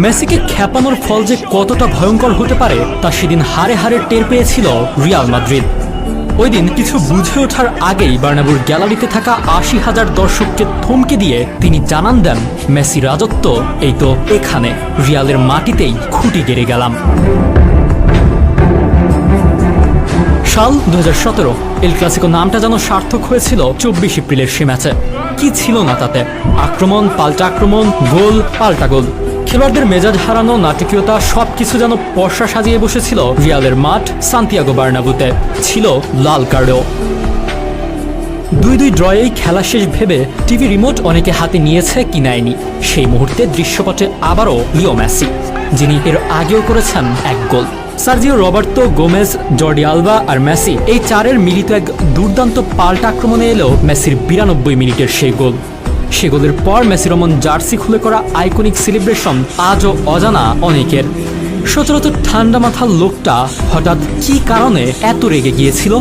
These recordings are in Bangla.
মেসিকে খেপানোর ফল যে কতটা ভয়ঙ্কর হতে পারে তা সেদিন হারে হারে টের পেয়েছিল রিয়াল মাদ্রিদ। ওই দিন কিছু বুঝে ওঠার আগেই বার্নাব্যুর গ্যালারিতে থাকা ৮০,০০০ দর্শককে থমকে দিয়ে তিনি জানান দেন, মেসি রাজত্ব এই তো এখানে, রিয়ালের মাটিতেই খুঁটি গেড়ে গেলাম। সাল ২০১৭ এল ক্লাসিকো নামটা যেন সার্থক হয়েছিল ২৪ এপ্রিলের সে ম্যাচে। কি ছিল না তাতে? আক্রমণ, পাল্টা আক্রমণ, গোল, পাল্টা গোল। খেলোয়াড়দের মেজাজ হারানো, নাটকীয়তা সবকিছু যেন পর্ষা সাজিয়ে বসেছিল রিয়ালের মাঠ সান্তিয়াগো বার্নাব্যুতে। ছিল লাল কার্ডও। ২-২ ড্রয়েই খেলা শেষ ভেবে টিভি রিমোট অনেকে হাতে নিয়েছে কি নেয়নি। সেই মুহূর্তে দৃশ্যপটে আবারও লিও মেসি, যিনি এর আগেও করেছেন এক goal. Sergio Roberto, Gomez, Jordi Alba আর মেসি, এই চারের মিলিত এক দুর্দান্ত পাল্টা আক্রমণে এলো মেসির ৯২ মিনিটের সেই গোল। সে গোলের পর মেসি রমন জার্সি খুলে করা আইকনিক সেলিব্রেশন আজও অজানা অনেকের। সচরাচর ঠান্ডা মাথার লোকটা হঠাৎ কী কারণে এত রেগে গিয়েছিল?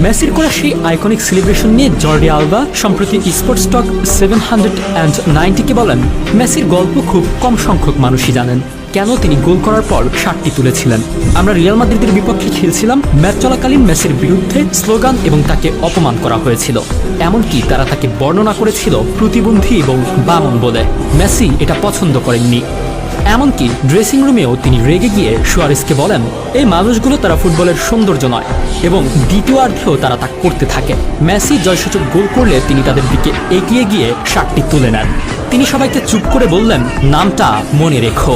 মেসির করা সেই আইকনিক সেলিব্রেশন নিয়ে জর্ডি আলবা সম্প্রতি স্পোর্টস টক 790কে বলেন, মেসির গল্প খুব কম সংখ্যক মানুষই জানেন। কেন তিনি গোল করার পর শার্টটি তুলেছিলেন। আমরা রিয়াল মাদ্রিদের বিপক্ষে খেলছিলাম, ম্যাচ চলাকালীন মেসির বিরুদ্ধে স্লোগান এবং তাকে অপমান করা হয়েছিল। এমনকি তারা তাকে বর্ণনা করেছিল প্রতিবন্ধী এবং বামন বলে। মেসি এটা পছন্দ করেননি। এমনকি ড্রেসিং রুমেও তিনি রেগে গিয়ে সুয়ারেজকে বলেন, এই মানুষগুলো তারা ফুটবলের সৌন্দর্য নয়, এবং দ্বিতীয়ার্ধেও তারা তা করতে থাকে। মেসি জয়সূচক গোল করলে তিনি তাদের দিকে এগিয়ে গিয়ে শার্টটি তুলে নেন। তিনি সবাইকে চুপ করে বললেন, নামটা মনে রেখো।